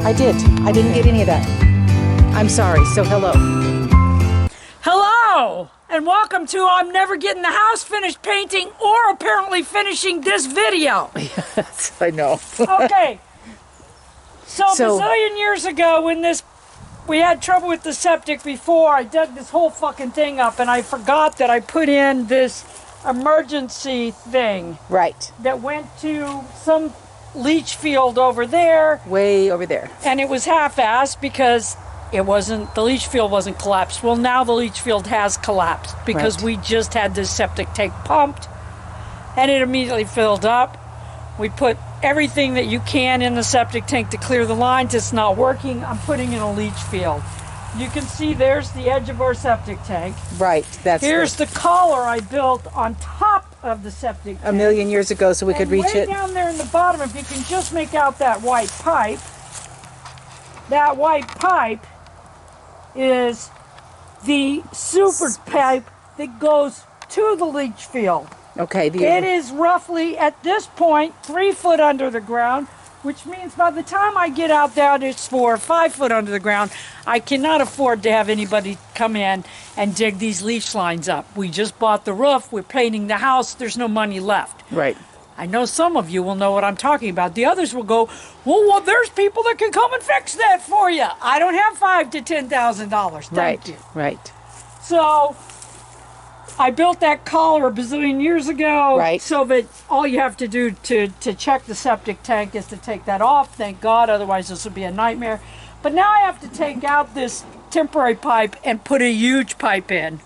I did. I didn't get any of that. I'm sorry. So hello. Hello, and welcome to I'm never getting the house finished painting or apparently finishing this video. Yes, I know. Okay, so a bazillion years ago when we had trouble with the septic before, I dug this whole fucking thing up and I forgot that I put in this emergency thing. Right. That went to some leach field over there. Way over there. And it was half-assed because the leach field wasn't collapsed. Well, now the leach field has collapsed because we just had this septic tank pumped and it immediately filled up. We put everything that you can in the septic tank to clear the lines. It's not working. I'm putting in a leach field. You can see there's the edge of our septic tank. Right. Here's the collar I built on top of the septic tank. A million years ago so we could reach it. Way down there in the bottom, if you can just make out that white pipe, that white pipe is the super pipe that goes to the leach field. Okay. It is roughly, at this point, 3 foot under the ground, which means by the time I get out there, it's 4 or 5 foot under the ground. I cannot afford to have anybody come in and dig these leach lines up. We just bought the roof. We're painting the house. There's no money left. Right. I know some of you will know what I'm talking about. The others will go, well, there's people that can come and fix that for you. I don't have $5,000 to $10,000. Thank you. Right. So I built that collar a bazillion years ago. Right. So that all you have to do to check the septic tank is to take that off. Thank God. Otherwise, this would be a nightmare. But now I have to take out this temporary pipe and put a huge pipe in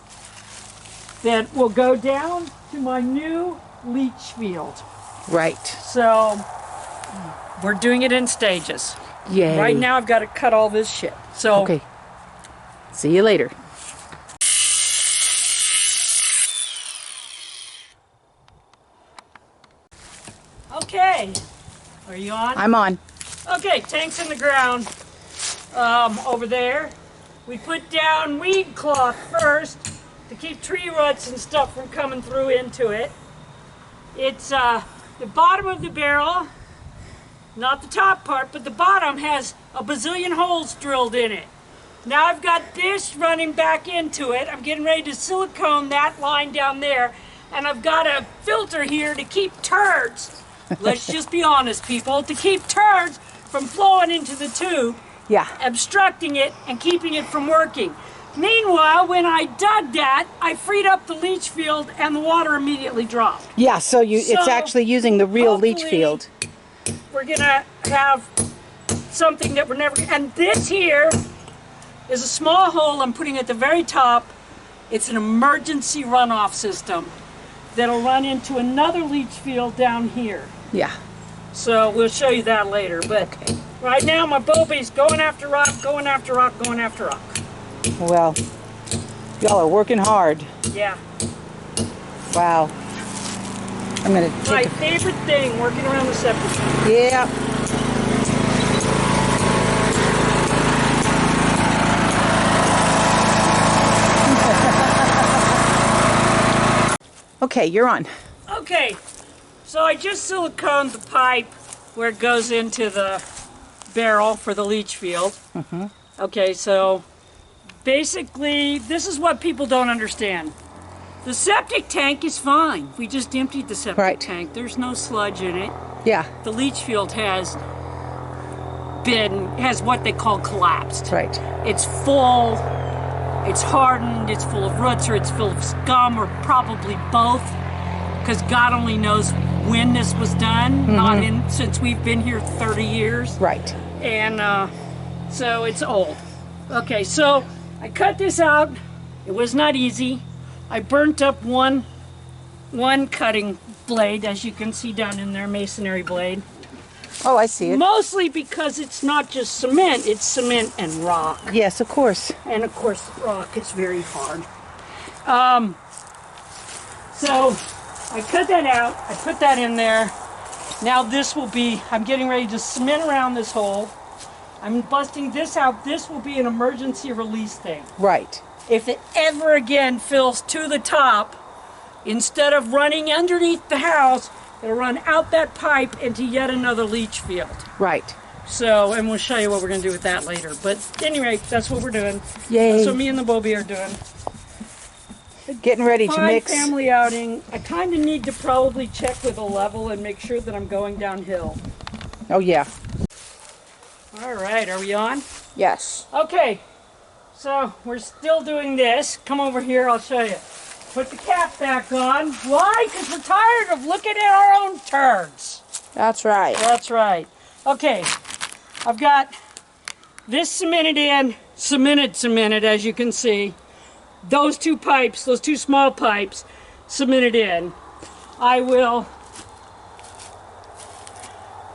that will go down to my new leach field. Right. So we're doing it in stages. Yay. Right now I've got to cut all this shit. So okay. See you later. Okay. Are you on? I'm on. Okay, tank's in the ground. Over there. We put down weed cloth first to keep tree roots and stuff from coming through into it. It's the bottom of the barrel, not the top part, but the bottom has a bazillion holes drilled in it. Now I've got this running back into it. I'm getting ready to silicone that line down there, and I've got a filter here to keep turds, let's just be honest, people, to keep turds from flowing into the tube, obstructing it and keeping it from working. Meanwhile, when I dug that, I freed up the leach field and the water immediately dropped. Yeah, so it's actually using the real leach field. We're gonna have something that we're never, and this here is a small hole I'm putting at the very top. It's an emergency runoff system that'll run into another leach field down here. Yeah. So we'll show you that later, but right now my Bobby's going after rock, going after rock, going after rock. Well, y'all are working hard. Yeah. Wow. I'm gonna My take favorite thing, working around the septic tank. Yeah. Okay, you're on. Okay, so I just siliconed the pipe where it goes into the barrel for the leach field. Okay, so basically, this is what people don't understand. The septic tank is fine. We just emptied the septic tank. There's no sludge in it. Yeah. The leach field has what they call collapsed. Right. It's full, it's hardened, it's full of roots, or it's full of scum, or probably both, because God only knows when this was done, since we've been here 30 years. Right. And so it's old. Okay, so I cut this out. It was not easy. I burnt up one cutting blade, as you can see down in there, masonry blade. Oh, I see it. Mostly because it's not just cement, it's cement and rock. Yes, of course. And of course, rock is very hard. So I cut that out, I put that in there. Now this will be, I'm getting ready to cement around this hole. I'm busting this out. This will be an emergency release thing. Right. If it ever again fills to the top, instead of running underneath the house, it'll run out that pipe into yet another leach field. Right. So, and we'll show you what we're going to do with that later. But anyway, that's what we're doing. Yay. That's what me and the Bobby are doing. Getting ready to Fine mix. family outing. I kind of need to probably check with a level and make sure that I'm going downhill. Oh, yeah. All right, are we on? Yes. Okay, so we're still doing this. Come over here, I'll show you. Put the cap back on. Why? Because we're tired of looking at our own turds. That's right. That's right. Okay, I've got this cemented in, cemented, as you can see. Those two pipes, those two small pipes, cemented in. I will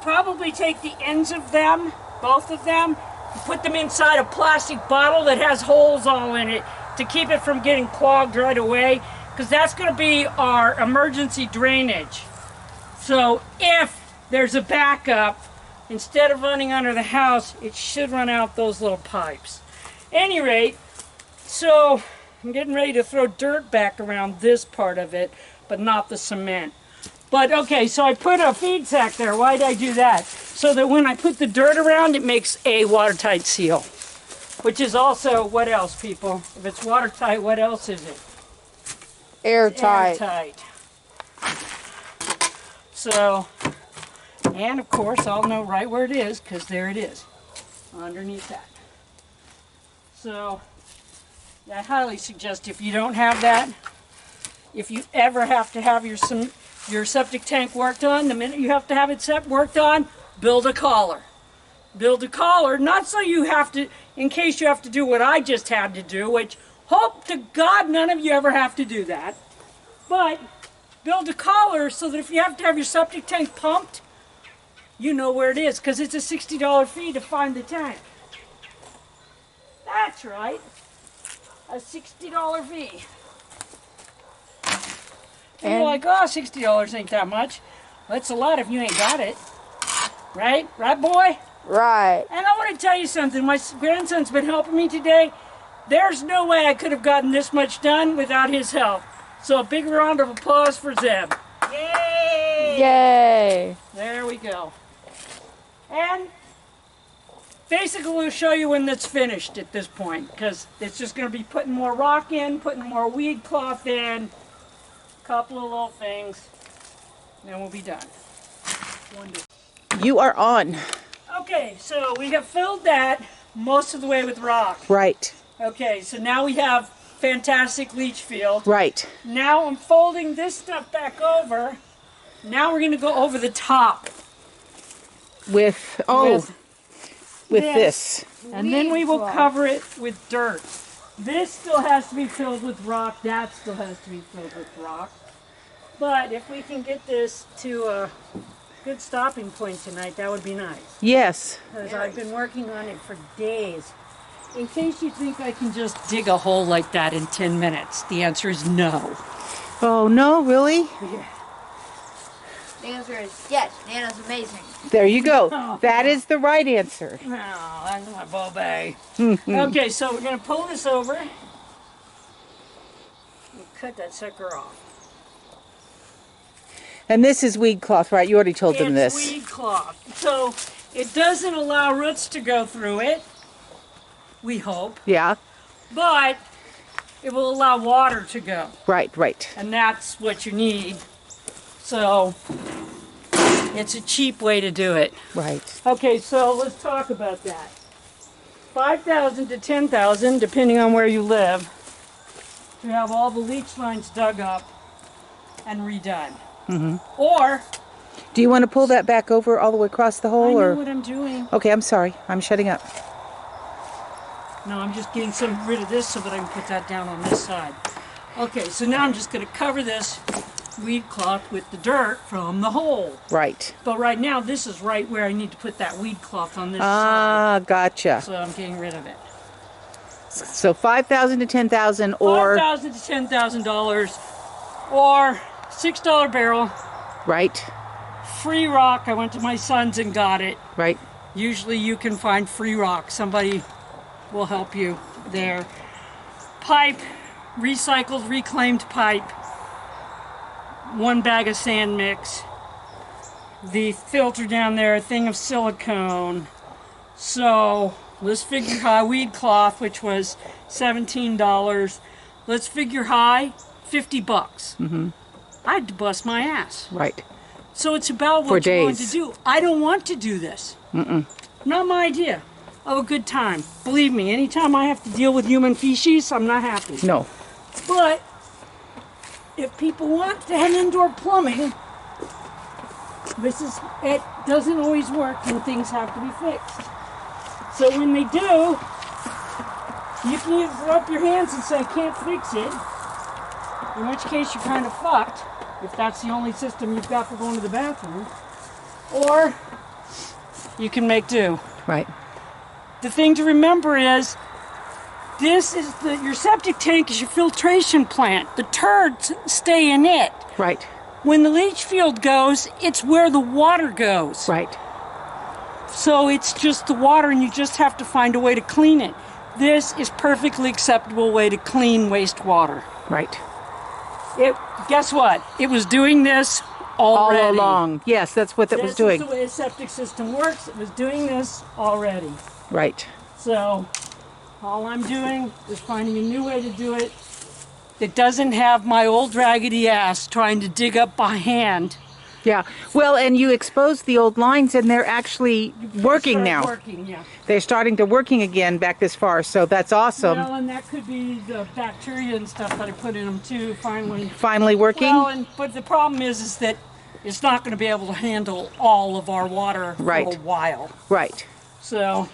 probably take the ends of them, both of them, put them inside a plastic bottle that has holes all in it to keep it from getting clogged right away, because that's going to be our emergency drainage. So if there's a backup, instead of running under the house, it should run out those little pipes. Any rate, so I'm getting ready to throw dirt back around this part of it, but not the cement. But okay, so I put a feed sack there. Why did I do that? So that when I put the dirt around, it makes a watertight seal. Which is also, what else, people? If it's watertight, what else is it? Airtight. Airtight. So, and of course, I'll know right where it is, because there it is, underneath that. So, I highly suggest if you don't have that, if you ever have to have your septic tank worked on, the minute you have to have it worked on, build a collar. Build a collar, not so you have to, in case you have to do what I just had to do, which hope to God none of you ever have to do that. But build a collar so that if you have to have your septic tank pumped, you know where it is, because it's a $60 fee to find the tank. That's right, a $60 fee. And you're like, oh, $60 ain't that much. Well, it's a lot if you ain't got it. Right? Right, boy? Right. And I want to tell you something. My grandson's been helping me today. There's no way I could have gotten this much done without his help. So a big round of applause for Zeb. Yay! Yay. There we go. And basically we'll show you when that's finished at this point, because it's just going to be putting more rock in, putting more weed cloth in, a couple of little things, and then we'll be done. Wonderful. You are on. Okay, so we have filled that most of the way with rock. Right. Okay, so now we have fantastic leach field. Right. Now I'm folding this stuff back over. Now we're going to go over the top. With this. And then we will cover it with dirt. This still has to be filled with rock. That still has to be filled with rock. But if we can get this to a good stopping point tonight, that would be nice. Yes. Because I've been working on it for days. In case you think I can just dig a hole like that in 10 minutes, the answer is no. Oh, no, really? Yeah. The answer is yes. Nana's amazing. There you go. That is the right answer. Oh, that's my Bobby. Okay, so we're going to pull this over and cut that sucker off. And this is weed cloth, right? You already told them this. It's weed cloth. So it doesn't allow roots to go through it, we hope, Yeah. but it will allow water to go. Right, right. And that's what you need. So it's a cheap way to do it. Right. Okay, so let's talk about that. 5,000 to 10,000, depending on where you live, to have all the leach lines dug up and redone. Or Do you want to pull that back over all the way across the I hole? know Or what I'm doing. Okay, I'm sorry. I'm shutting up. No, I'm just getting rid of this so that I can put that down on this side. Okay, so now I'm just going to cover this weed cloth with the dirt from the hole. Right. But right now, this is right where I need to put that weed cloth on this side. Ah, gotcha. So I'm getting rid of it. So 5,000 to 10,000 or $5,000 to $10,000 or $6 barrel, right. free rock. I went to my son's and got it. Right. Usually you can find free rock. Somebody will help you there. Pipe, recycled, reclaimed pipe. 1 bag of sand mix. The filter down there, a thing of silicone. So let's figure high weed cloth, which was $17. Let's figure high, $50. Mm-hmm. I had to bust my ass. Right. So it's about For what you want to days. do. I don't want to do this. Not my idea of a good time. Believe me, anytime I have to deal with human feces, I'm not happy. No. But if people want to have indoor plumbing, it doesn't always work and things have to be fixed. So when they do, you can either throw up your hands and say, I can't fix it, in which case you're kind of fucked, if that's the only system you've got for going to the bathroom, or you can make do. Right. The thing to remember is, your septic tank is your filtration plant. The turds stay in it. Right. When the leach field goes, it's where the water goes. Right. So it's just the water and you just have to find a way to clean it. This is perfectly acceptable way to clean wastewater. Right. Guess what? It was doing this already. All along. Yes, that's what that was doing. This is the way a septic system works. It was doing this already. Right. So all I'm doing is finding a new way to do it that doesn't have my old raggedy ass trying to dig up by hand. Yeah. Well, and you exposed the old lines, and they're actually working now. Working, yeah. They're starting to working again back this far, so that's awesome. Well, and that could be the bacteria and stuff that I put in them too. Finally working. Well, but the problem is that it's not going to be able to handle all of our water for a while. Right. So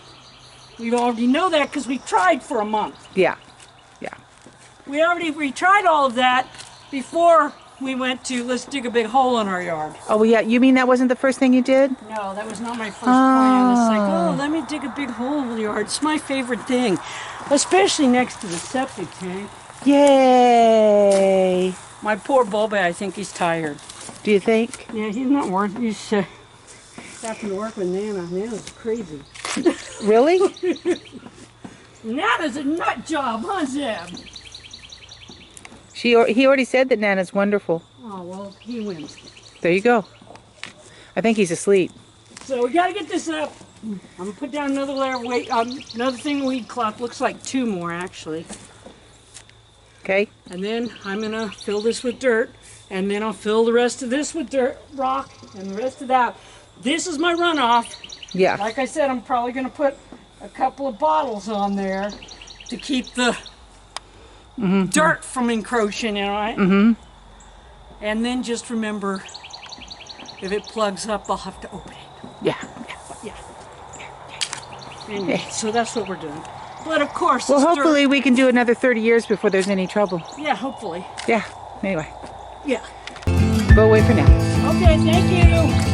we already know that because we tried for a month. Yeah. Yeah. We tried all of that before we went to let's dig a big hole in our yard. Oh, well, yeah. You mean that wasn't the first thing you did? No, that was not my first plan. It's like, oh, let me dig a big hole in the yard. It's my favorite thing, especially next to the septic tank. Yay! My poor Boba, I think he's tired. Do you think? Yeah, he's not working. He's having to work with Nana. Nana's crazy. Really? Nana's a nut job, huh, Zeb? He already said that Nana's wonderful. Oh, well, he wins. There you go. I think he's asleep. So we gotta get this up. I'm gonna put down another layer of another thing of weed cloth. Looks like 2 more, actually. Okay. And then I'm gonna fill this with dirt, and then I'll fill the rest of this with dirt, rock, and the rest of that. This is my runoff. Yeah. Like I said, I'm probably gonna put a couple of bottles on there to keep the dirt from encroaching in, right? Mm-hmm. And then just remember, if it plugs up, I'll have to open it. Yeah. Yeah. Anyway, so that's what we're doing. But of course, Well, it's hopefully dirt. we can do another 30 years before there's any trouble. Yeah, hopefully. Yeah. Anyway, Yeah. go away for now. Okay, thank you.